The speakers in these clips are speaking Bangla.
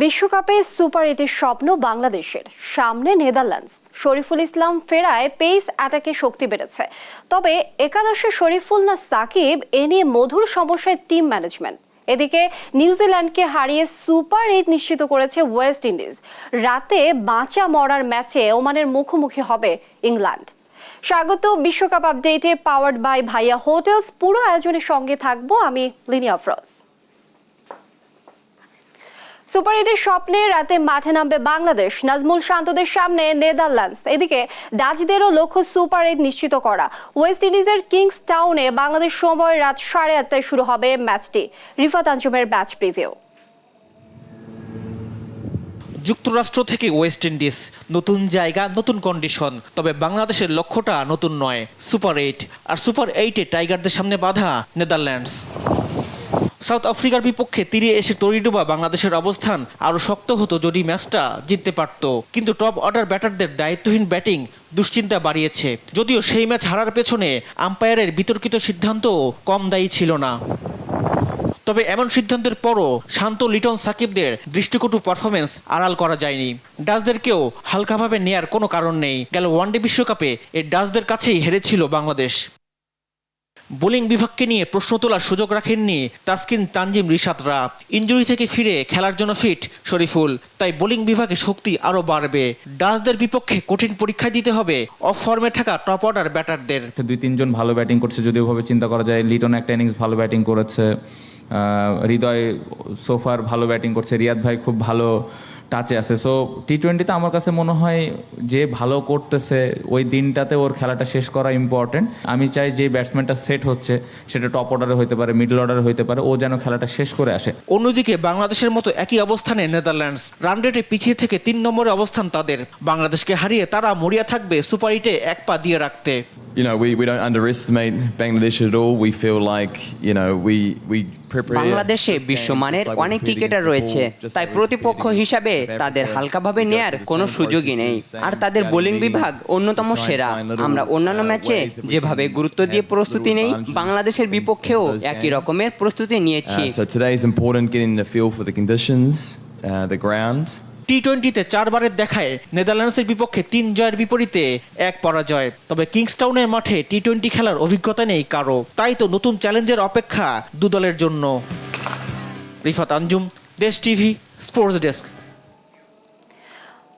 বিশ্বকাপে সুপার 8-এর স্বপ্ন বাংলাদেশের, সামনে নেদারল্যান্ডস। শরীফুল ইসলাম ফেরায় পেস অ্যাটাকে শক্তি বেড়েছে। তবে একাদশে শরীফুল না সাকিব, এ নিয়ে মধুর সমস্যায় টিম ম্যানেজমেন্ট। এদিকে নিউজিল্যান্ডকে হারিয়ে সুপার 8 নিশ্চিত করেছে ওয়েস্ট ইন্ডিজ। রাতে বাঁচা মরার ম্যাচে ওমানের মুখোমুখি হবে ইংল্যান্ড। স্বাগত বিশ্বকাপ আপডেটে, পাওয়ার্ড বাই ভাইয়া হোটেলস। পুরো আয়োজনের সঙ্গে থাকবো আমি, লিনিয়া ফ্রজ। সুপার 8-এর স্বপ্নে রাতে মাঠে নামবে বাংলাদেশ, নাজমুল শান্তদের সামনে নেদারল্যান্ডস। এদিকে ডাচদেরও লক্ষ্য সুপার 8 নিশ্চিত করা। ওয়েস্ট ইন্ডিজের কিংস টাউনে বাংলাদেশ সময় রাত 8:30টায় শুরু হবে ম্যাচটি। রিফাত আঞ্জুমের ম্যাচ প্রিভিউ। যুক্তরাষ্ট্র থেকে ওয়েস্ট ইন্ডিজ, নতুন জায়গা, নতুন কন্ডিশন। তবে বাংলাদেশের লক্ষ্যটা নতুন নয়, সুপার 8। আর সুপার 8-এ টাইগারদের সামনে বাধা নেদারল্যান্ডস। সাউথ আফ্রিকার বিপক্ষে তীরে এসে তড়িডুবা বাংলাদেশের অবস্থান আরও শক্ত হতো যদি ম্যাচটা জিততে পারত। কিন্তু টপ অর্ডার ব্যাটারদের দায়িত্বহীন ব্যাটিং দুশ্চিন্তা বাড়িয়েছে। যদিও সেই ম্যাচ হারার পেছনে আম্পায়ারের বিতর্কিত সিদ্ধান্তও কম দায়ী ছিল না। তবে এমন সিদ্ধান্তের পরও শান্ত লিটন সাকিবদের দৃষ্টিকটু পারফরমেন্স আড়াল করা যায়নি। ডাচদেরকেও হালকাভাবে নেয়ার কোনো কারণ নেই। গেল ওয়ানডে বিশ্বকাপে এই ডাচদের কাছেই হেরেছিল বাংলাদেশ। বোলিং বিভাগকে নিয়ে প্রশ্ন তোলার সুযোগ রাখেননি তাসকিন, তানজিম, রিশাদরা। ইনজুরি থেকে ফিরে খেলার জন্য ফিট শরীফুল, তাই বোলিং বিভাগে শক্তি আরও বাড়বে। ডাচদের বিপক্ষে কঠিন পরীক্ষা দিতে হবে অফ ফর্মে থাকা টপ অর্ডার ব্যাটারদের। 2-3 জন ভালো ব্যাটিং করছে, যদি ওভাবে চিন্তা করা যায়। লিটন একটা ইনিংস ভালো ব্যাটিং করেছে, হৃদয় সোফার ভালো ব্যাটিং করছে, রিয়াদ ভাই খুব ভালো টাচে আছে। সো টি-20তে আমার কাছে মনে হয় যে ভালো করতেছে ওই দিনটাতে ওর খেলাটা শেষ করা ইম্পর্টেন্ট। আমি চাই যে ব্যাটসম্যানটা সেট হচ্ছে সেটা টপ অর্ডারে হতে পারে, মিডল অর্ডারে হতে পারে, ও যেন খেলাটা শেষ করে আসে। অন্যদিকে বাংলাদেশের মতো একই অবস্থানে নেদারল্যান্ডস। রান রেটে পিছিয়ে থেকে 3 নম্বরে অবস্থান তাদের। বাংলাদেশকে হারিয়ে তারা মরিয়া থাকবে সুপার 8-এ এক পা দিয়ে রাখতে। We don't underestimate Bangladesh at all. We feel like, we prepare. বাংলাদেশে বিশ্বমানের অনেক ক্রিকেটার রয়েছে, তাই প্রতিপক্ষ হিসাবে তাদের হালকাভাবে নেয়ার কোনো সুযোগই নেই। আর তাদের বোলিং বিভাগ অন্যতম সেরা। আমরা অন্যান্য ম্যাচে যেভাবে গুরুত্ব দিয়ে প্রস্তুতি নেই, বাংলাদেশের বিপক্ষেও একই রকমের প্রস্তুতি নিয়েছি। So today is important, getting the feel for the conditions, the ground. টি-20তে 4 বারের দেখায় নেদারল্যান্ডসের বিপক্ষে 3 জয়ের বিপরীতে 1 পরাজয়। তবে কিংস্টাউনের মাঠে টি-20 খেলার অভিজ্ঞতা নেই কারো। তাই তো নতুন চ্যালেঞ্জের অপেক্ষা দু দলের জন্য। রিফাত আঞ্জুম, দেশ টিভি, স্পোর্টস ডেস্ক।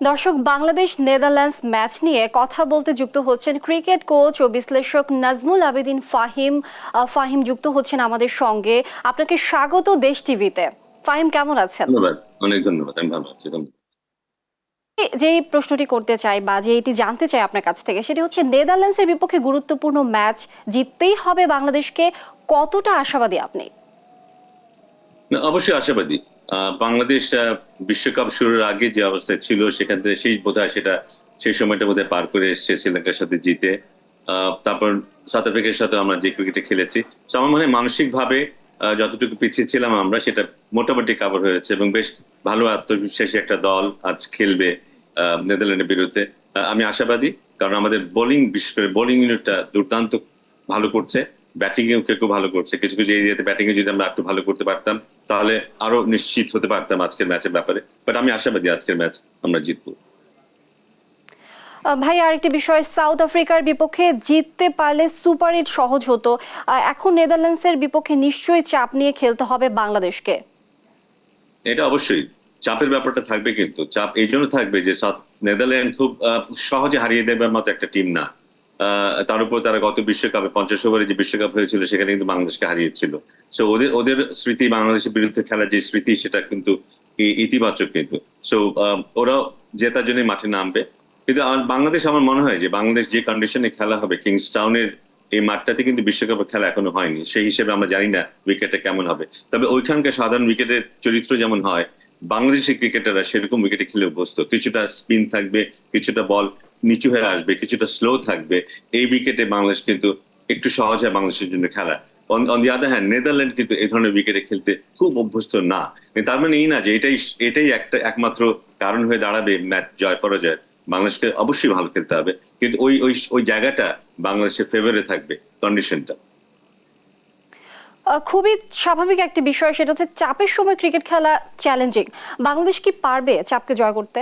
দর্শক, বাংলাদেশ নেদারল্যান্ডস ম্যাচ নিয়ে কথা বলতে যুক্ত হচ্ছেন ক্রিকেট কোচ ও বিশ্লেষক নাজমুল আবেদিন ফাহিম যুক্ত হচ্ছেন আমাদের সঙ্গে। আপনাকে স্বাগত দেশ টিভিতে। ফাহিম, কেমন আছেন? ধন্যবাদ, অনেক ধন্যবাদ। আমি ভালো আছি। যে প্রশ্নটি করতে চাই বা যেটি জানতে চাই আপনার কাছ থেকে, সেটি হচ্ছে নেদারল্যান্ডসের বিপক্ষে গুরুত্বপূর্ণ ম্যাচ জিততেই হবে বাংলাদেশকে। কতটা আশাবাদী আপনি? অবশ্যই আশাবাদী। বাংলাদেশ বিশ্বকাপ শুরুর আগে যে অবস্থায় ছিল সেখান থেকে সেই সময়টা বোধহয় পার করে এসছে শ্রীলঙ্কার সাথে জিতে। তারপর সাউথ আফ্রিকার সাথে আমরা যে ক্রিকেটে খেলেছি, আমার মনে হয় মানসিকভাবে যতটুকু পিছিয়ে ছিলাম আমরা, সেটা মোটামুটি কভার হয়েছে এবং বেশ ভালো আত্মবিশ্বাসী একটা দল আজ খেলবে নেদারল্যান্ডের বিরুদ্ধে। আমি আশাবাদী, কারণ আমাদের বোলিং, বিশেষ করে বোলিং ইউনিটটা দুর্দান্ত ভালো করছে। ব্যাটিং এও কেউ ভালো করছে। কিছু কিছু এরিয়াতে ব্যাটিং এ যদি আমরা একটু ভালো করতে পারতাম তাহলে আরো নিশ্চিত হতে পারতাম আজকের ম্যাচের ব্যাপারে। বাট আমি আশাবাদী আজকের ম্যাচ আমরা জিতবো। ভাই, আরেকটি বিষয়, সাউথ আফ্রিকার বিপক্ষে জিততে পারলে সুপার 8 সহজ হতো। এখন নেদারল্যান্ডসের বিপক্ষে নিশ্চয়ই চাপ নিয়ে খেলতে হবে বাংলাদেশকে। এটা অবশ্যই চাপের ব্যাপারটা থাকবে, কিন্তু চাপ এই জন্য থাকবে যে নেদারল্যান্ড খুব সহজে হারিয়ে দেবার মতো একটা টিম না। তার উপর তারা গত বিশ্বকাপে 50 ওভারে যে বিশ্বকাপ হয়েছিল সেখানে কিন্তু বাংলাদেশকে হারিয়েছিল। সো ওদের স্মৃতি, বাংলাদেশের বিরুদ্ধে খেলার যে স্মৃতি, সেটা কিন্তু ইতিবাচক। কিন্তু সো ওরা জেতার জন্য মাঠে নামবে। কিন্তু বাংলাদেশ, আমার মনে হয় যে বাংলাদেশ যে কন্ডিশনে খেলা হবে, কিংস্টাউনের এই মাঠটাতে কিন্তু বিশ্বকাপের খেলা এখনো হয়নি। সেই হিসেবে আমরা জানি না উইকেটটা কেমন হবে। তবে ওইখানকার সাধারণ উইকেটের চরিত্র যেমন হয়, বাংলাদেশের ক্রিকেটাররা সেরকম উইকেটে খেলে অভ্যস্ত। কিছুটা স্পিন থাকবে, কিছুটা বল নিচু হয়ে আসবে, কিছুটা স্লো থাকবে। এই উইকেটে বাংলাদেশ কিন্তু একটু সহজ হয় বাংলাদেশের জন্য খেলা। On the other hand, Netherland কিন্তু এই ধরনের উইকেটে খেলতে খুব অভ্যস্ত না। তার মানে এই না যে এটাই একমাত্র কারণ হয়ে দাঁড়াবে ম্যাচ জয় পরাজয়। বাংলাদেশকে অবশ্যই ভালো খেলতে হবে, কিন্তু ওই জায়গাটা বাংলাদেশের ফেভারে থাকবে, কন্ডিশনটা। খুবই স্বাভাবিক একটি বিষয়, সেটা হচ্ছে চাপের সময় ক্রিকেট খেলা চ্যালেঞ্জিং। বাংলাদেশ কি পারবে চাপকে জয় করতে?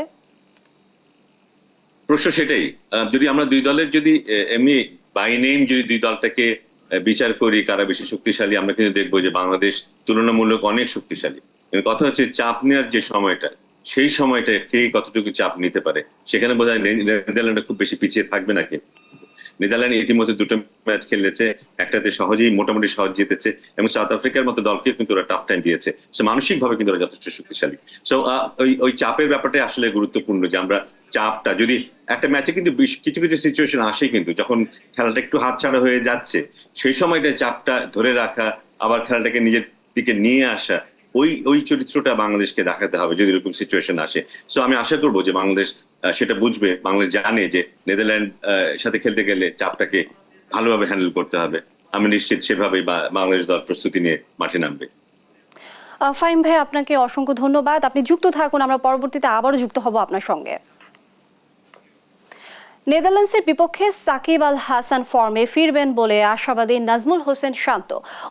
প্রশ্ন সেটাই। যদি আমরা দুই দলের যদি এমনি বাই নেম যদি দুই দলটাকে বিচার করি কারা বেশি শক্তিশালী, আমরা কিন্তু দেখবো যে বাংলাদেশ তুলনামূলক অনেক শক্তিশালী। কিন্তু কথা হচ্ছে চাপ নেওয়ার যে সময়টা, সেই সময়টা কে কতটুকু চাপ নিতে পারে, সেখানে বোধহয় নেদারল্যান্ড খুব বেশি পিছিয়ে থাকবে না। নেদারল্যান্ড ইতিমধ্যে 2টা ম্যাচ খেলেছে, একটাতে সহজেই মোটামুটি সহজ জিতেছে, এবং সাউথ আফ্রিকার মতো দলকে কিন্তু ওরা টাফ টাইম দিয়েছে। সো মানসিকভাবে কিন্তু ওরা যথেষ্ট শক্তিশালী। সো ওই চাপের ব্যাপারটাই আসলে গুরুত্বপূর্ণ, যে আমরা চাপটা যদি একটা ম্যাচে কিন্তু কিছু কিছু সিচুয়েশন আসে কিন্তু যখন খেলাটা একটু হাতছাড়া হয়ে যাচ্ছে, সেই সময়টা চাপটা ধরে রাখা, আবার খেলাটাকে নিজের দিকে নিয়ে আসা, ওই চরিত্রটা বাংলাদেশকে দেখাতে হবে যদি এরকম সিচুয়েশন আসে। সো আমি আশা করবো যে বাংলাদেশ সেটা বুঝবে। বাংলাদেশ জানে যে নেদারল্যান্ড সাথে খেলতে গেলে চাপটাকে ভালোভাবে হ্যান্ডেল করতে হবে। আমি নিশ্চিত সেভাবেই বাংলাদেশ দল প্রস্তুতি নিয়ে মাঠে নামবে। ফাহিম ভাই, আপনাকে অসংখ্য ধন্যবাদ। আপনি যুক্ত থাকুন, আমরা পরবর্তীতে আবারও যুক্ত হব আপনার সঙ্গে। নেদারল্যান্ডসের বিপক্ষে সাকিব আল হাসান ফর্মে ফিরবেন বলে আশাবাদী নাজমুল হোসেন শান্ত।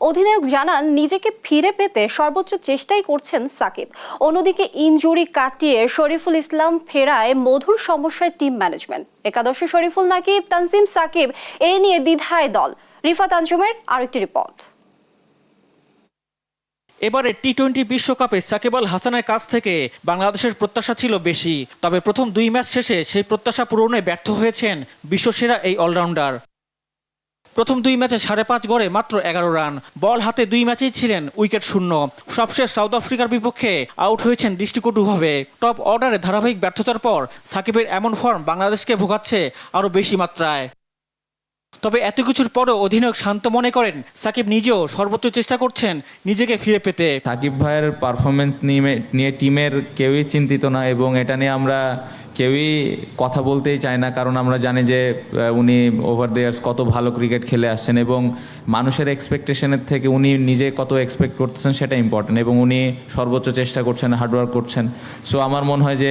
অধিনায়ক জানান নিজেকে ফিরে পেতে সর্বোচ্চ চেষ্টাই করছেন সাকিব। অন্যদিকে ইনজুরি কাটিয়ে শরীফুল ইসলাম ফেরায় মধুর সমস্যায় টিম ম্যানেজমেন্ট। একাদশে শরীফুল নাকি তানজিম সাকিব, এ নিয়ে দ্বিধায় দল। রিফাত আঞ্জুমের আরেকটি রিপোর্ট। এবারে টি-20 বিশ্বকাপে সাকিব আল হাসানের কাছ থেকে বাংলাদেশের প্রত্যাশা ছিল বেশি, তবে প্রথম 2 ম্যাচ শেষে সেই প্রত্যাশা পূরণে ব্যর্থ হয়েছেন বিশ্বসেরা এই অলরাউন্ডার। প্রথম 2 ম্যাচে 5.5 গড়ে মাত্র 11 রান, বল হাতে 2 ম্যাচেই ছিলেন উইকেট শূন্য। সবশেষ সাউথ আফ্রিকার বিপক্ষে আউট হয়েছেন দৃষ্টিকটুভাবে। টপ অর্ডারে ধারাবাহিক ব্যর্থতার পর সাকিবের এমন ফর্ম বাংলাদেশকে ভোগাচ্ছে আরও বেশি মাত্রায়। তবে এত কিছুর পরও অধিনায়ক শান্ত মনে করেন সাকিব নিজেও সর্বোচ্চ চেষ্টা করছেন নিজেকে ফিরে পেতে। সাকিব ভাইয়ের পারফরমেন্স নিয়ে টিমের কেউই চিন্তিত না, এবং এটা নিয়ে আমরা কেউই কথা বলতেই চায় না, কারণ আমরা জানি যে উনি ওভার দ্য ইয়ার্স কত ভালো ক্রিকেট খেলে আসছেন, এবং মানুষের এক্সপেকটেশনের থেকে উনি নিজে কত এক্সপেক্ট করতেছেন সেটা ইম্পর্টেন্ট, এবং উনি সর্বোচ্চ চেষ্টা করছেন, হার্ডওয়ার্ক করছেন। সো আমার মনে হয় যে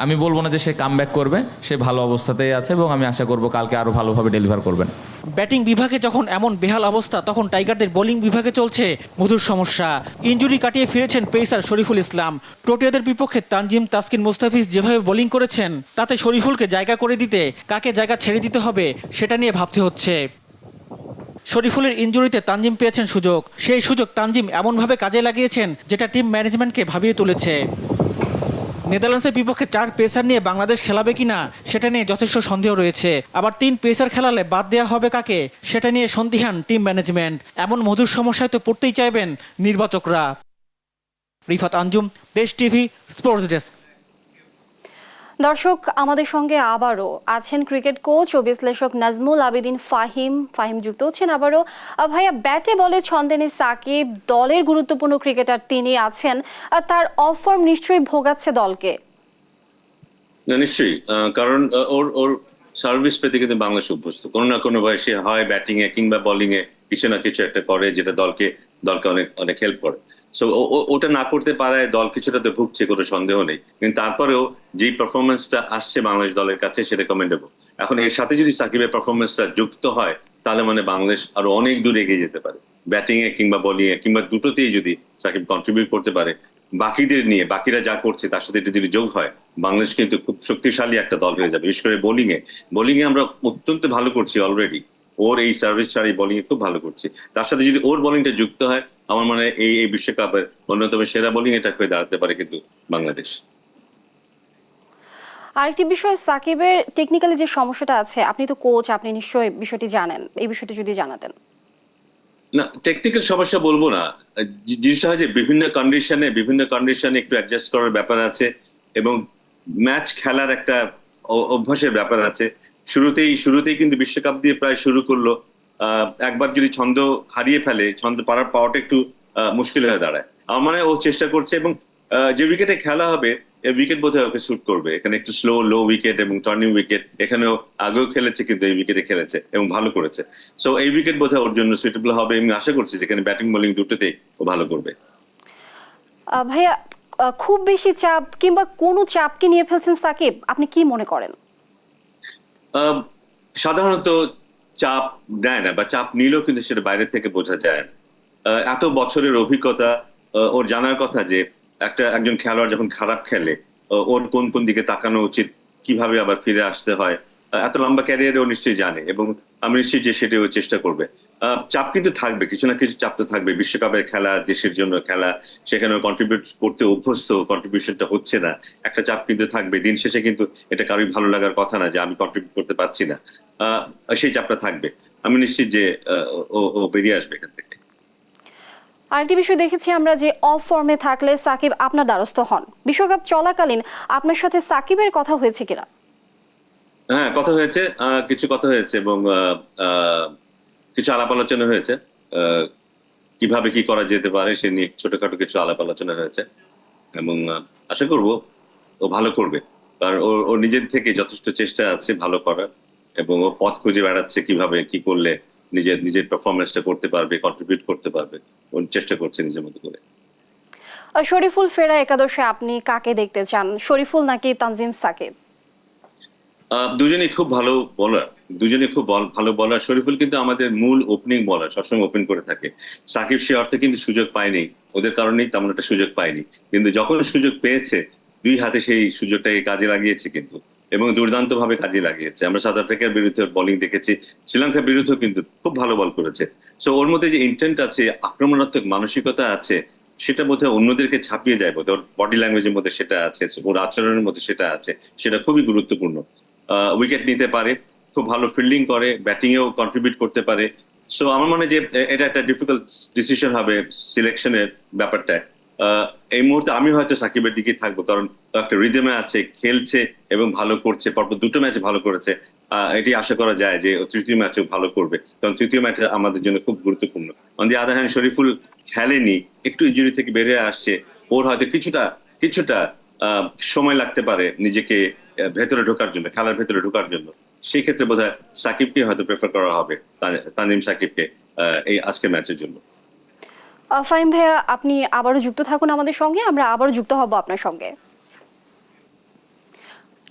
আমি বলবো না যে সে কামব্যাক করবে, সে ভালো অবস্থাতেই আছে, এবং আমি আশা করবো কালকে আরও ভালোভাবে ডেলিভার করবেন। ব্যাটিং বিভাগে যখন এমন বেহাল অবস্থা, তখন টাইগারদের বোলিং বিভাগে চলছে মধুর সমস্যা। ইনজুরি কাটিয়ে ফিরেছেন পেসার শরীফুল ইসলাম। প্রোটিয়াদের বিপক্ষে তানজিম, তাসকিন, মুস্তাফিজ যেভাবে বোলিং করেছেন, তাতে শরীফুলকে জায়গা করে দিতে কাকে জায়গা ছেড়ে দিতে হবে সেটা নিয়ে ভাবতে হচ্ছে। শরীফুলের ইনজুরিতে তানজিম পেয়েছেন সুযোগ, সেই সুযোগ তানজিম এমনভাবে কাজে লাগিয়েছেন যেটা টিম ম্যানেজমেন্টকে ভাবিয়ে তুলেছে। নেদারল্যান্ডসের বিপক্ষে 4 পেসার নিয়ে বাংলাদেশ খেলাবে কিনা সেটা নিয়ে যথেষ্ট সন্দেহ রয়েছে। আবার 3 পেসার খেলালে বাদ দেওয়া হবে কাকে, সেটা নিয়ে সন্দিহান টিম ম্যানেজমেন্ট। এমন মধুর সমস্যায় তো পড়তেই চাইবেন নির্বাচকরা। রিফাত আঞ্জুম, দেশ টিভি, স্পোর্টস ডেস্ক। দর্শক, আমাদের সঙ্গে আবারও আছেন ক্রিকেট কোচ ও বিশ্লেষক নাজমুল আবেদিন ফাহিম যুক্ত হচ্ছেন আবারও। ভাইয়া, ব্যাটে বলে ছন্দেনে সাকিব দলের গুরুত্বপূর্ণ ক্রিকেটার তিনি আছেন, তার অফ ফর্ম নিশ্চয়ই ভোগাচ্ছে দলকে। না, নিশ্চয়ই, কারণ ওর সার্ভিস পেতে কিন্তু বাংলাদেশ অভ্যস্ত। কোনো না কোনো ভাবে সে হয় ব্যাটিং এ কিংবা বোলিং এ কিছু না কিছু একটা করে, যেটা দলকে অনেক অনেক হেল্প করে। সো ওটা না করতে পারায় দল কিছুটা তো ভুগছে, কোনো সন্দেহ নেই। কিন্তু তারপরেও যে পারফরমেন্সটা আসছে বাংলাদেশ দলের কাছে সেটা কমেন্ডেবল। এখন এর সাথে যদি সাকিবের পারফরমেন্সটা যুক্ত হয়, তাহলে মানে বাংলাদেশ আরো অনেক দূর এগিয়ে যেতে পারে। ব্যাটিং এ কিংবা বোলিং এ কিংবা দুটোতেই যদি সাকিব কন্ট্রিবিউট করতে পারে, বাকিদের নিয়ে, বাকিরা যা করছে তার সাথে এটা যদি যোগ হয়, বাংলাদেশ কিন্তু খুব শক্তিশালী একটা দল হয়ে যাবে। বিশেষ করে বোলিং এ আমরা অত্যন্ত ভালো করছি অলরেডি। ওর এই সার্ভিস ছাড়া বোলিং এ খুব ভালো করছে, তার সাথে যদি ওর বোলিংটা যুক্ত হয়, আমার মনে হয় এই বিশ্বকাপের অন্যতম সেরা বোলিং এটা হয়ে দাঁড়াতে পারে কিন্তু বাংলাদেশ। আরেকটি বিষয়, সাকিবের টেকনিক্যালি যে সমস্যাটা আছে, আপনি তো কোচ, আপনি নিশ্চয়ই বিষয়টি জানেন, এই বিষয়টি যদি জানাতেন। না, টেকনিক্যাল সমস্যা বলবো না, জিনিসটা হয় যে বিভিন্ন কন্ডিশনে একটু অ্যাডজাস্ট করার ব্যাপার আছে, এবং ম্যাচ খেলার একটা অভ্যাসের ব্যাপার আছে। শুরুতেই কিন্তু বিশ্বকাপ দিয়ে প্রায় শুরু করলো, একবার যদি ছন্দ হারিয়ে ফেলে, ছন্দ পাওয়াটা একটু মুশকিল হয়ে দাঁড়ায়। আমার মনে হয় ও চেষ্টা করছে, এবং যে উইকেটে খেলা হবে এই উইকেট বোধহয় ওকে স্যুট করবে। এখানে একটু লো উইকেট এবং টার্নিং উইকেট, এখানেও আগেও খেলেছে কিন্তু এই উইকেটে খেলেছে এবং ভালো করেছে। সো এই উইকেট বোধহয় ওর জন্য সুইটেবল হবে, এবং আশা করছি যেখানে ব্যাটিং বোলিং দুটোতেই ও ভালো করবে। ভাইয়া, খুব বেশি চাপ কিংবা কোনো চাপ কি নিয়ে ফেলছেন সাকিব, আপনি কি মনে করেন? সাধারণত চাপ দেয় না, বা চাপ নিলেও কিন্তু সেটা বাইরে থেকে বোঝা যায় না। এত বছরের অভিজ্ঞতা, ওর জানার কথা যে একজন খেলোয়াড় যখন খারাপ খেলে ওর কোন কোন দিকে তাকানো উচিত, কিভাবে আবার ফিরে আসতে হয়। এত লম্বা ক্যারিয়ারে ও নিশ্চয়ই জানে, এবং আমি নিশ্চয়ই যে সেটা ও চেষ্টা করবে। চাপ কিন্তু থাকবে, কিছু না কিছু চাপ তো থাকবে। বিশ্বকাপের খেলা, দেশের জন্য খেলা, সেখানে কন্ট্রিবিউট করতে অভ্যস্ত, কন্ট্রিবিউশনটা হচ্ছে না, একটা চাপ কিন্তু থাকবে। দিন শেষে কিন্তু এটা কারোই ভালো লাগার কথা না যে আমি কন্ট্রিবিউট করতে পারছি না। সেই চাপটা থাকবে। আমি নিশ্চিত যে ও বেরিয়ে আসবে এখান থেকে। আরেকটি বিষয় দেখেছি আমরা যে অফ ফর্মে থাকলে সাকিব আপনার দ্বারস্থ হন। বিশ্বকাপ চলাকালীন আপনার সাথে সাকিবের কথা হয়েছে কিনা? হ্যাঁ, কথা হয়েছে, কিছু কথা হয়েছে, এবং কিছু আলাপ আলোচনা হয়েছে। কিভাবে কি করা যেতে পারে সে নিয়ে ছোটখাটো কিছু আলাপ আলোচনা হয়েছে, এবং আশা করব ও ভালো করবে। কারণ ও নিজের থেকে যথেষ্ট চেষ্টা আছে ভালো করার, এবং ও পথ খুঁজে বেড়াচ্ছে কিভাবে কি করলে নিজের পারফরমেন্সটা করতে পারবে, কন্ট্রিবিউট করতে পারবে। ও চেষ্টা করছে নিজের মতো করে। শরীফুল ফেরা একাদশে আপনি কাকে দেখতে চান, শরীফুল নাকি তানজিম সাকিব? দুজনেই খুব ভালো বোলার, দুজনেই খুব ভালো বোলার। শরীফুল কিন্তু আমাদের মূল ওপেনিং বোলার, সবসময় ওপেন করে থাকে। সাকিব সে অর্থে কিন্তু সুযোগ পায়নি, ওদের কারণেই তেমন একটা সুযোগ পায়নি, কিন্তু যখন সুযোগ পেয়েছে দুই হাতে সেই সুযোগটাকে কাজে লাগিয়েছে কিন্তু, এবং দুর্দান্ত ভাবে কাজে লাগিয়েছে। আমরা সাউথ আফ্রিকার বিরুদ্ধে বোলিং দেখেছি, শ্রীলঙ্কার বিরুদ্ধেও কিন্তু খুব ভালো বল করেছে। সো ওর মধ্যে যে ইন্টেন্ট আছে, আক্রমণাত্মক মানসিকতা আছে, সেটা বোধহয় অন্যদেরকে ছাপিয়ে যায়। বোধহয় ওর বডি ল্যাঙ্গুয়েজের মধ্যে সেটা আছে, ওর আচরণের মধ্যে সেটা আছে, সেটা খুবই গুরুত্বপূর্ণ। উইকেট নিতে পারে, খুব ভালো ফিল্ডিং করে, ব্যাটিং এও কন্ট্রিবিউট করতে পারে। সো আমার মনে হয় যে এটা একটা ডিফিকাল্ট ডিসিশন হবে সিলেকশনের ব্যাপারটা। এই মুহূর্তে আমি হয়তো সাকিবের দিকে থাকবো, কারণ একটা রিদমে আছে, খেলছে এবং ভালো করছে, পরপর দুটো ম্যাচে ভালো করেছে। এটি আশা করা যায় যে তৃতীয় ম্যাচেও ভালো করবে, কারণ তৃতীয় ম্যাচটা আমাদের জন্য খুব গুরুত্বপূর্ণ। On the other hand Shoriful খেলেনি, একটু ইনজুরি থেকে বেরিয়ে আসছে, ওর হয়তো কিছুটা সময় লাগতে পারে নিজেকে ভেতরে ঢোকার জন্য, খেলার ভেতরে ঢোকার জন্য। সেই ক্ষেত্রে বোধহয় সাকিবকে হয়তো প্রেফার করা হবে, তানজিম সাকিবকে এই আজকের ম্যাচের জন্য। ফাহিম ভাইয়া, আপনি আবারও যুক্ত থাকুন আমাদের সঙ্গে, আমরা আবারও যুক্ত হব আপনার সঙ্গে।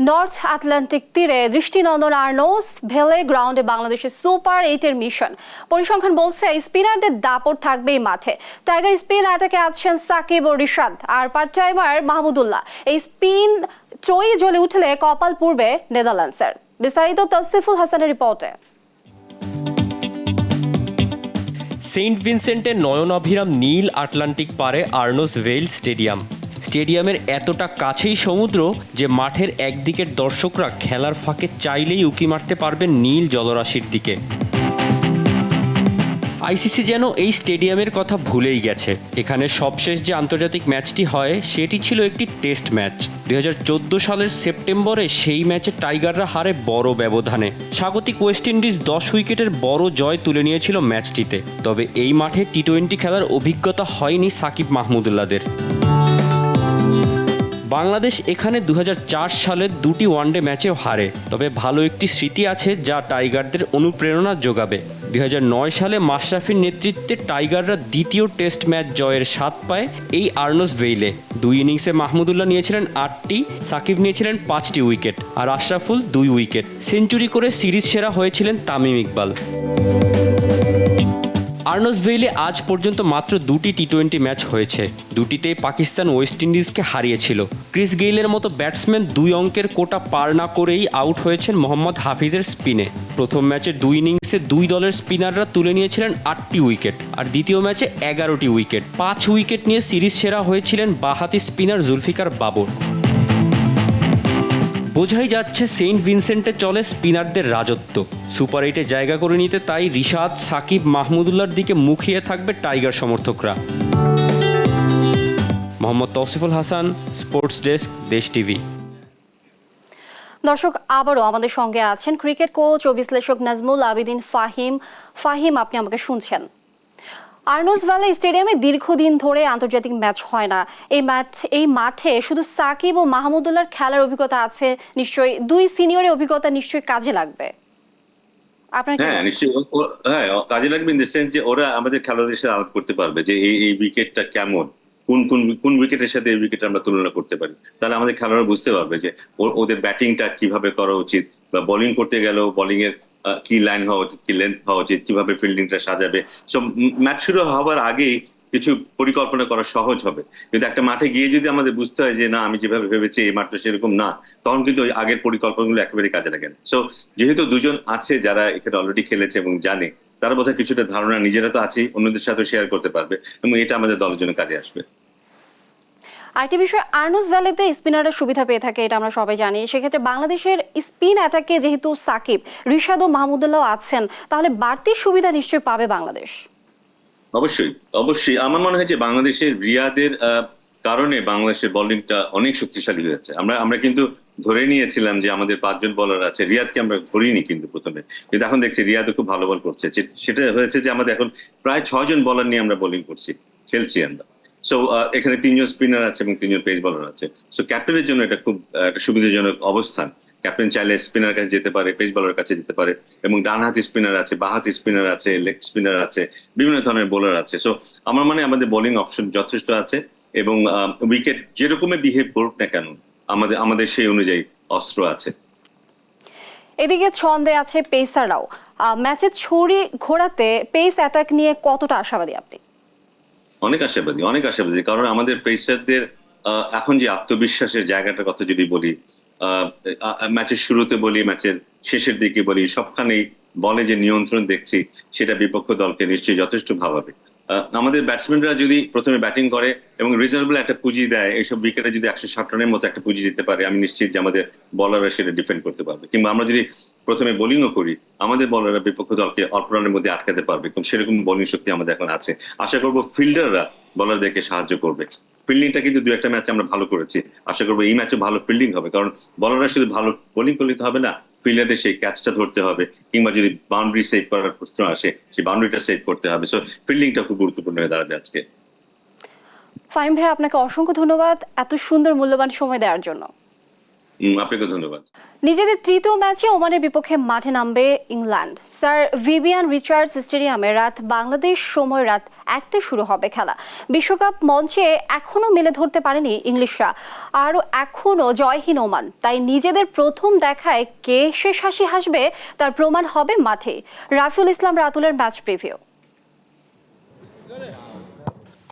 নর্থ আটলান্টিক তীরে দৃষ্টিনন্দন আর্নল্ডস ভেলে গ্রাউন্ডে বাংলাদেশের সুপার 8-এর মিশন। পরিসংখ্যান বলছে স্পিনারদের দাপট থাকবে এই মাঠে। টাইগার স্পিন অ্যাটাকে আছেন সাকিব ও রিশাদ, আর পার্ট টাইমার মাহমুদুল্লাহ। এই স্পিন ত্রয়ী জ্বলে উঠলে কপাল পুড়বে নেদারল্যান্ডসের। বিস্তারিত তৌসিফুল হাসানের রিপোর্টে। সেন্ট ভিনসেন্টের নয়নাভিরাম নীল আটলান্টিক পারে আর্নল্ডস ভেল স্টেডিয়াম। স্টেডিয়ামের এতটা কাছেই সমুদ্র যে মাঠের একদিকের দর্শকরা খেলার ফাঁকে চাইলেই উঁকি মারতে পারবেন নীল জলরাশির দিকে। আইসিসি যেন এই স্টেডিয়ামের কথা ভুলেই গেছে। এখানে সবশেষ যে আন্তর্জাতিক ম্যাচটি হয় সেটি ছিল একটি টেস্ট ম্যাচ। 2014 সালের সেপ্টেম্বরে সেই ম্যাচে টাইগাররা হারে বড় ব্যবধানে। স্বাগতিক ওয়েস্ট ইন্ডিজ 10 উইকেটের বড় জয় তুলে নিয়েছিল ম্যাচটিতে। তবে এই মাঠে টি-20 খেলার অভিজ্ঞতা হয়নি সাকিব মাহমুদুল্লাহদের। বাংলাদেশ এখানে 2004 সালের দুটি ওয়ানডে ম্যাচেও হারে, তবে ভালো একটি স্মৃতি আছে যা টাইগারদের অনুপ্রেরণা যোগাবে। 2009 সালে মাশরাফির নেতৃত্বে টাইগাররা দ্বিতীয় টেস্ট ম্যাচ জয়ের স্বাদ পায় এই আর্নল্ডস ভেইলে। 2 ইনিংসে মাহমুদুল্লাহ নিয়েছিলেন 8টি, সাকিব নিয়েছিলেন 5টি উইকেট, আর আশরাফুল 2 উইকেট। সেঞ্চুরি করে সিরিজ সেরা হয়েছিলেন তামিম ইকবাল। আর্নল্ডস ভেইলে আজ পর্যন্ত মাত্র 2টি টি-20 ম্যাচ হয়েছে, দুটিতেই পাকিস্তান ওয়েস্ট ইন্ডিজকে হারিয়েছিল। ক্রিস গেইলের মতো ব্যাটসম্যান 2 অঙ্কের কোটা পার না করেই আউট হয়েছেন মোহাম্মদ হাফিজের স্পিনে। প্রথম ম্যাচে 2 ইনিংসে 2 দলের স্পিনাররা তুলে নিয়েছিলেন 8টি উইকেট, আর দ্বিতীয় ম্যাচে 11টি উইকেট। 5 উইকেট নিয়ে সিরিজ সেরা হয়েছিলেন বাঁহাতি স্পিনার জুলফিকার বাবর। বোঝাই যাচ্ছে সেন্ট ভিনসেন্টে চলে স্পিনারদের রাজত্ব। সুপার 8-এ জায়গা করে নিতে তাই রিশাদ, সাকিব, মাহমুদুল্লাহর দিকে মুখিয়ে থাকবে টাইগার সমর্থকরা। মোহাম্মদ তৌসিফুল হাসান, স্পোর্টস ডেস্ক, দেশ টিভি। দর্শক, আবারও আমাদের সঙ্গে আছেন ক্রিকেট কোচ ও বিশ্লেষক নাজমুল আবেদিন ফাহিম। ফাহিম, আপনি আমাকে শুনছেন? আর্নল্ডস ভ্যালি স্টেডিয়ামে দীর্ঘদিন ধরে আন্তর্জাতিক ম্যাচ হয় না। এই মাঠে শুধু সাকিব ও মাহমুদুল্লাহর খেলার অভিজ্ঞতা আছে, নিশ্চয়ই 2 সিনিয়রের অভিজ্ঞতা নিশ্চয়ই কাজে লাগবে। হ্যাঁ, নিশ্চয়ই কাজে লাগবে, ইন দ্য সেন্স যে ওরা আমাদের খেলোয়াড়দের সাথে আলাপ করতে পারবে যে এই উইকেটটা কেমন, কোন উইকেটের সাথে এই উইকেট আমরা তুলনা করতে পারি। তাহলে আমাদের খেলোয়াড়রা বুঝতে পারবে যে ওদের ব্যাটিংটা কিভাবে করা উচিত, বা বোলিং করতে গেলেও বোলিং এর কি লাইন হওয়া উচিত, কি লেন্থ হওয়া উচিত, কিভাবে ফিল্ডিংটা সাজাবে। সো ম্যাচ শুরু হওয়ার আগেই কিছু পরিকল্পনা করা সহজ হবে। কিন্তু একটা মাঠে গিয়ে যদি আমাদের বুঝতে হয় যে না, আমি যেভাবে ভেবেছি এই মাঠটা সেরকম না, তখন কিন্তু ওই আগের পরিকল্পনাগুলো একেবারে কাজে লাগে না। সো যেহেতু দুজন আছে যারা এখানে অলরেডি খেলেছে এবং জানে, তারা বোধহয় কিছুটা ধারণা নিজেরা তো আছেই, অন্যদের সাথে শেয়ার করতে পারবে এবং এটা আমাদের দলের জন্য কাজে আসবে। আরেকটি বিষয়, আর্নস ভ্যালিতে স্পিনাররা সুবিধা পেয়ে থাকে, এটা আমরা সবাই জানি। সেক্ষেত্রে বাংলাদেশের স্পিন অ্যাটাকে যেহেতু সাকিব, রিশাদ ও মাহমুদুল্লাহ আছেন, তাহলে বাড়তি সুবিধা নিশ্চয়ই পাবে বাংলাদেশ। অবশ্যই অবশ্যই আমার মনে হয় যে বাংলাদেশের রিয়াদের কারণে বাংলাদেশের বোলিংটা অনেক শক্তিশালী হয়েছে। আমরা কিন্তু ধরে নিয়েছিলাম যে আমাদের 5 জন বোলার আছে, রিয়াদকে আমরা ধরিনি কিন্তু প্রথমে, কিন্তু এখন দেখছি রিয়াদও খুব ভালো বল করছে। সেটা হয়েছে যে আমাদের এখন প্রায় 6 জন বোলার নিয়ে আমরা বোলিং খেলছি আমরা। সো এখানে 3 জন স্পিনার আছে এবং 3 জন পেস বোলার আছে। সো ক্যাপ্টেনের জন্য এটা খুব একটা সুবিধাজনক অবস্থান। ক্যাপ্টেন চাইলে স্পিনার কাছে যেতে পারে, পেস বলার কাছে যেতে পারে, এবং ডান হাতি স্পিনার আছে, বাঁ হাতি স্পিনার আছে, লেগ স্পিনার আছে, বিভিন্ন ধরনের বোলার আছে। সো আমার মানে আমাদের বোলিং অপশন যথেষ্ট আছে এবং উইকেট যেরকমই বিহেভ করুক না কেন, আমাদের সেই অনুযায়ী অস্ত্র আছে। এদিকে ছন্দে আছে পেসাররাও। ম্যাচে ছড়ি ঘোরাতে পেস অ্যাটাক নিয়ে কতটা আশাবাদী আপনি? অনেক আশাবাদী, কারণ আমাদের পেসারদের এখন যে আত্মবিশ্বাসের জায়গাটার কথা যদি বলি, ম্যাচের শুরুতে বলি, ম্যাচের শেষের দিকে বলি, সবখানেই বলে যে নিয়ন্ত্রণ দেখছি, সেটা বিপক্ষ দলকে নিশ্চয়ই যথেষ্ট ভাবাবে। আমাদের ব্যাটসম্যানরা যদি প্রথমে ব্যাটিং করে এবং রিজনেবল একটা পুঁজি দেয়, এইসব উইকেটে যদি 160 রানের মতো একটা পুঁজি দিতে পারে, আমি নিশ্চিত যে আমাদের বলাররা সেটা ডিফেন্ড করতে পারবে। কিংবা আমরা যদি প্রথমে বোলিংও করি, আমাদের বলাররা বিপক্ষ দলকে অল্প রানের মধ্যে আটকাতে পারবে, এবং সেরকম বোলিং শক্তি আমাদের এখন আছে। আশা করবো ফিল্ডাররা বলারদেরকে সাহায্য করবে। ফিল্ডিংটা কিন্তু 2-1 ম্যাচে আমরা ভালো করেছি, আশা করবো এই ম্যাচে ভালো ফিল্ডিং হবে, কারণ বলাররা শুধু ভালো বোলিং করলে তো হবে না, ফিল্ডারদের সেই ক্যাচটা ধরতে হবে, কিংবা যদি বাউন্ডারি সেভ করার প্রশ্ন আসে, সেই বাউন্ডারিটা সেভ করতে হবে। সো ফিল্ডিংটা খুব গুরুত্বপূর্ণ হয়ে দাঁড়াবে আজকে। ফাহিম ভাই, আপনাকে অসংখ্য ধন্যবাদ এত সুন্দর মূল্যবান সময় দেওয়ার জন্য। আপনাকে ধন্যবাদ। নিজেদের তৃতীয় ম্যাচে ওমানের বিপক্ষে মাঠে নামবে ইংল্যান্ড। স্যার ভিভিয়ান রিচার্ডস স্টেডিয়ামে বাংলাদেশ সময় রাত 1টায় শুরু হবে খেলা। বিশ্বকাপ মঞ্চে এখনো মেলে ধরতে পারেনি ইংলিশরা, আরও এখনো জয়হীন ওমান। তাই নিজেদের প্রথম দেখায় কে শেষ হাসি হাসবে তার প্রমাণ হবে মাঠে। রাফিউল ইসলাম রাতুলের ম্যাচ প্রিভিউ।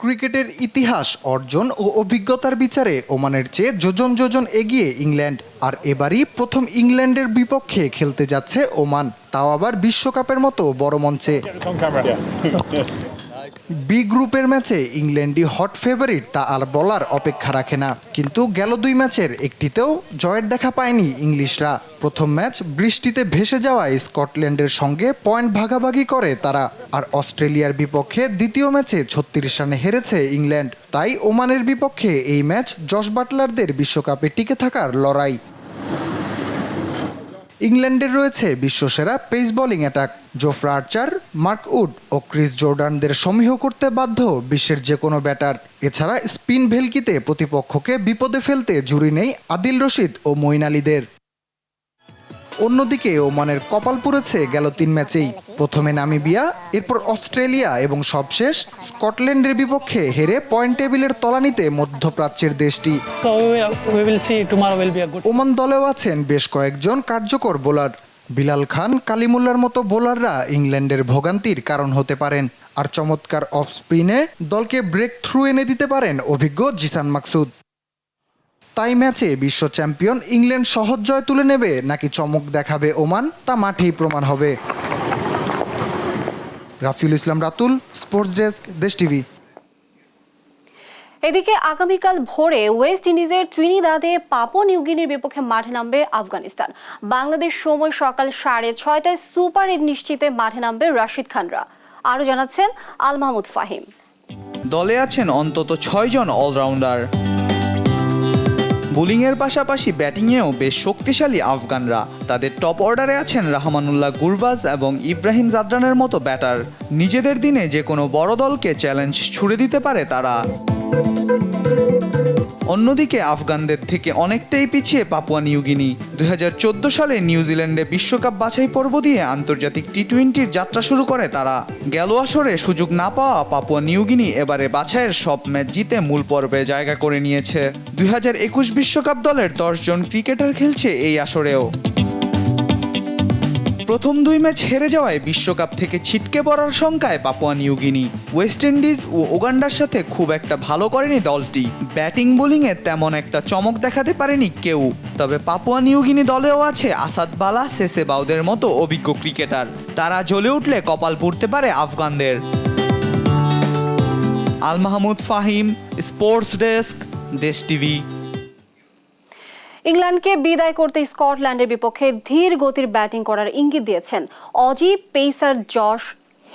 ক্রিকেটের ইতিহাস, অর্জন ও অভিজ্ঞতার বিচারে ওমানের চেয়ে যোজন যোজন এগিয়ে ইংল্যান্ড। আর এবারই প্রথম ইংল্যান্ডের বিপক্ষে খেলতে যাচ্ছে ওমান, তাও আবার বিশ্বকাপের মতো বড় মঞ্চে। বি গ্রুপের ম্যাচে ইংল্যান্ডই হট ফেভারিট, তা আর বলার অপেক্ষা রাখে না। কিন্তু গেল 2 ম্যাচের একটিতেও জয়ের দেখা পায়নি ইংলিশরা। প্রথম ম্যাচ বৃষ্টিতে ভেসে যাওয়ায় স্কটল্যান্ডের সঙ্গে পয়েন্ট ভাগাভাগি করে তারা। আর অস্ট্রেলিয়ার বিপক্ষে দ্বিতীয় ম্যাচে 36 রানে হেরেছে ইংল্যান্ড। তাই ওমানের বিপক্ষে এই ম্যাচ জস বাটলারদের বিশ্বকাপে টিকে থাকার লড়াই। ইংল্যান্ডের রয়েছে বিশ্বসেরা পেস বোলিং অ্যাটাক। জোফরা আর্চার, মার্ক উড ও ক্রিস জর্ডানদের সমীহ করতে বাধ্য বিশ্বের যে কোনো ব্যাটার। এছাড়া স্পিন ভেলকিতে প্রতিপক্ষকে বিপদে ফেলতে জুড়ি নেই আদিল রশিদ ও মঈন আলীদের। অন্যদিকে ওমানের কপাল পুড়েছে গেল 3 ম্যাচেই। প্রথমে নামিবিয়া, এরপর অস্ট্রেলিয়া এবং সবশেষ স্কটল্যান্ডের বিপক্ষে হেরে পয়েন্ট টেবিলের তলানিতে মধ্যপ্রাচ্যের দেশটি। ওমান দলেও আছেন বেশ কয়েকজন কার্যকর বোলার। বিলাল খান, কালিমুল্লার মতো বোলাররা ইংল্যান্ডের ভোগান্তির কারণ হতে পারেন। আর চমৎকার অফ স্পিনে দলকে ব্রেক থ্রু এনে দিতে পারেন অভিজ্ঞ জিসান মাকসুদ। তাই ম্যাচে বিশ্ব চ্যাম্পিয়ন ইংল্যান্ড সহজ জয় তুলে নেবে নাকি চমক দেখাবে ওমান, তা মাঠেই প্রমাণ হবে। রাফিউল ইসলাম রাতুল, স্পোর্টস ডেস্ক, দেশ টিভি। এদিকে আগামীকাল ভোরে ওয়েস্ট ইন্ডিজের ত্রিনিদাদে পাপুয়া নিউগিনির বিপক্ষে মাঠে নামবে আফগানিস্তান। বাংলাদেশ সময় সকাল 6:30টায় সুপার 8 নিশ্চিতে মাঠে নামবে রাশিদ খানরা। আরও জানাচ্ছেন আল মাহমুদ ফাহিম। দলে আছেন অন্তত 6 জন অলরাউন্ডার। বোলিংয়ের পাশাপাশি ব্যাটিংয়েও বেশ শক্তিশালী আফগানরা। তাদের টপ অর্ডারে আছেন রহমানুল্লাহ গুরবাজ এবং ইব্রাহিম জাদরানের মতো ব্যাটার। নিজেদের দিনে যে কোনো বড় দলকে চ্যালেঞ্জ ছুড়ে দিতে পারে তারা। অন্যদিকে আফগানদের থেকে অনেকটাই পিছিয়ে পাপুয়া নিউগিনি। 2014 সালে নিউজিল্যান্ডে বিশ্বকাপ বাছাই পর্ব দিয়ে আন্তর্জাতিক টি-20-র যাত্রা শুরু করে তারা। গেল আসরে সুযোগ না পাওয়া পাপুয়া নিউগিনি এবারে বাছাইয়ের সব ম্যাচ জিতে মূল পর্বে জায়গা করে নিয়েছে। 2021 বিশ্বকাপ দলের 10 জন ক্রিকেটার খেলছে এই আসরেও। প্রথম 2 ম্যাচ হেরে যাওয়ায় বিশ্বকাপ থেকে ছিটকে পড়ার শঙ্কায় পাপুয়া নিউগিনি। ওয়েস্ট ইন্ডিজ ও উগান্ডার সাথে খুব একটা ভালো করেনি দলটি। ব্যাটিং বোলিংয়ে তেমন একটা চমক দেখাতে পারেনি কেউ। তবে পাপুয়া নিউগিনি দলেও আছে আসাদ বালা, সেসে বাউদের মতো অভিজ্ঞ ক্রিকেটার। তারা জ্বলে উঠলে কপাল পুড়তে পারে আফগানদের। আল মাহমুদ ফাহিম, স্পোর্টস ডেস্ক, দেশ টিভি। ইংল্যান্ডকে বিদায় করতে স্কটল্যান্ডের বিপক্ষে ধীর গতির ব্যাটিং করার ইঙ্গিত দিয়েছেন অজি পেসার জশ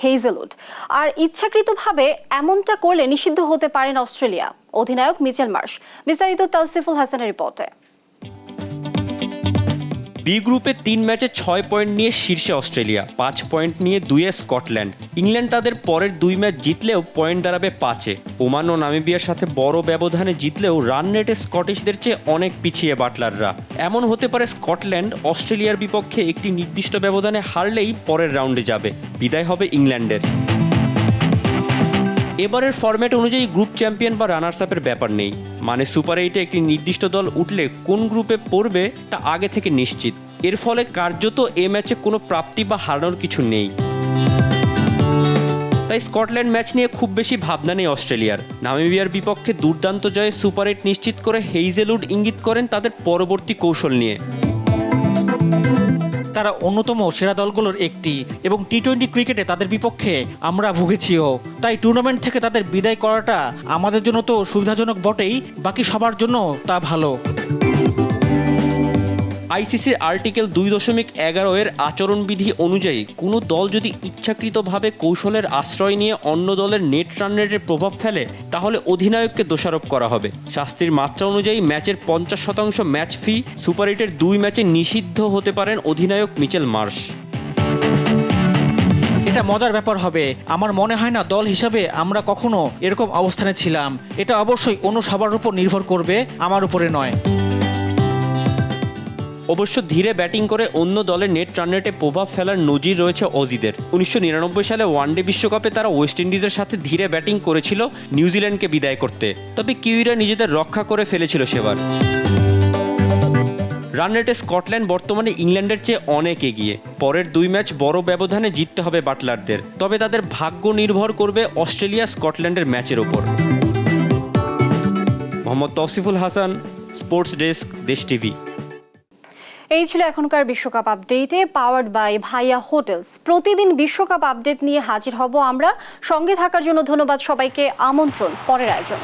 হেজেলউড। আর ইচ্ছাকৃতভাবে এমনটা করলে নিষিদ্ধ হতে পারেন অস্ট্রেলিয়া। অধিনায়ক মিচেল মার্শ। বিস্তারিত তৌসিফুল হাসানের রিপোর্টে। বি গ্রুপে 3 ম্যাচে 6 পয়েন্ট নিয়ে শীর্ষে অস্ট্রেলিয়া, 5 পয়েন্ট নিয়ে 2-এ স্কটল্যান্ড। ইংল্যান্ড তাদের পরের 2 ম্যাচ জিতলেও পয়েন্ট দাঁড়াবে 5-এ। ওমান ও নামিবিয়ার সাথে বড় ব্যবধানে জিতলেও রান রেটে স্কটিশদের চেয়ে অনেক পিছিয়ে বাটলাররা। এমন হতে পারে স্কটল্যান্ড অস্ট্রেলিয়ার বিপক্ষে একটি নির্দিষ্ট ব্যবধানে হারলেই পরের রাউন্ডে যাবে। বিদায় হবে ইংল্যান্ডের। এবারের ফরম্যাট অনুযায়ী গ্রুপ চ্যাম্পিয়ন বা রানার্স আপের ব্যাপার নেই। মানে সুপার 8-এ একটি নির্দিষ্ট দল উঠলে কোন গ্রুপে পড়বে তা আগে থেকে নিশ্চিত। এর ফলে কার্যত এ ম্যাচে কোনো প্রাপ্তি বা হারানোর কিছু নেই। তাই স্কটল্যান্ড ম্যাচ নিয়ে খুব বেশি ভাবনা নেই অস্ট্রেলিয়ার। নামিবিয়ার বিপক্ষে দুর্দান্ত জয়ে সুপার 8 নিশ্চিত করে হেইজেলউড ইঙ্গিত করেন তাদের পরবর্তী কৌশল নিয়ে। তারা অন্যতম সেরা দলগুলোর একটি এবং টি-20 ক্রিকেটে তাদের বিপক্ষে আমরা ভুগেছিও। তাই টুর্নামেন্ট থেকে তাদের বিদায় করাটা আমাদের জন্য তো সুবিধাজনক বটেই, বাকি সবার জন্য তা ভালো। আইসিসির আর্টিকেল 2.11 এর আচরণবিধি অনুযায়ী কোনো দল যদি ইচ্ছাকৃতভাবে কৌশলের আশ্রয় নিয়ে অন্য দলের নেট রান রেটের প্রভাব ফেলে তাহলে অধিনায়ককে দোষারোপ করা হবে। শাস্তির মাত্রা অনুযায়ী ম্যাচের 50% ম্যাচ ফি। সুপার 8-এর 2 ম্যাচে নিষিদ্ধ হতে পারেন অধিনায়ক মিচেল মার্শ। এটা মজার ব্যাপার হবে। আমার মনে হয় না দল হিসাবে আমরা কখনো এরকম অবস্থানে ছিলাম। এটা অবশ্যই অন্য সবার উপর নির্ভর করবে, আমার উপরে নয়। অবশ্য ধীরে ব্যাটিং করে অন্য দলের নেট রান রেটে প্রভাব ফেলার নজির রয়েছে অজিদের। 1999 সালে ওয়ানডে বিশ্বকাপে তারা ওয়েস্ট ইন্ডিজের সাথে ধীরে ব্যাটিং করেছিল নিউজিল্যান্ডকে বিদায় করতে। তবে কিউইরা নিজেদের রক্ষা করে ফেলেছিল সেবার। রান রেটে স্কটল্যান্ড বর্তমানে ইংল্যান্ডের চেয়ে অনেক এগিয়ে। পরের 2 ম্যাচ বড় ব্যবধানে জিততে হবে বাটলারদের। তবে তাদের ভাগ্য নির্ভর করবে অস্ট্রেলিয়া স্কটল্যান্ডের ম্যাচের ওপর। মোহাম্মদ তৌসিফুল হাসান, স্পোর্টস ডেস্ক, দেশ টিভি। এই ছিল এখনকার বিশ্বকাপ আপডেটে, পাওয়ার্ড বাই ভাইয়া হোটেলস। প্রতিদিন বিশ্বকাপ আপডেট নিয়ে হাজির হব আমরা। সঙ্গে থাকার জন্য ধন্যবাদ সবাইকে। আমন্ত্রণ পরের আয়োজন।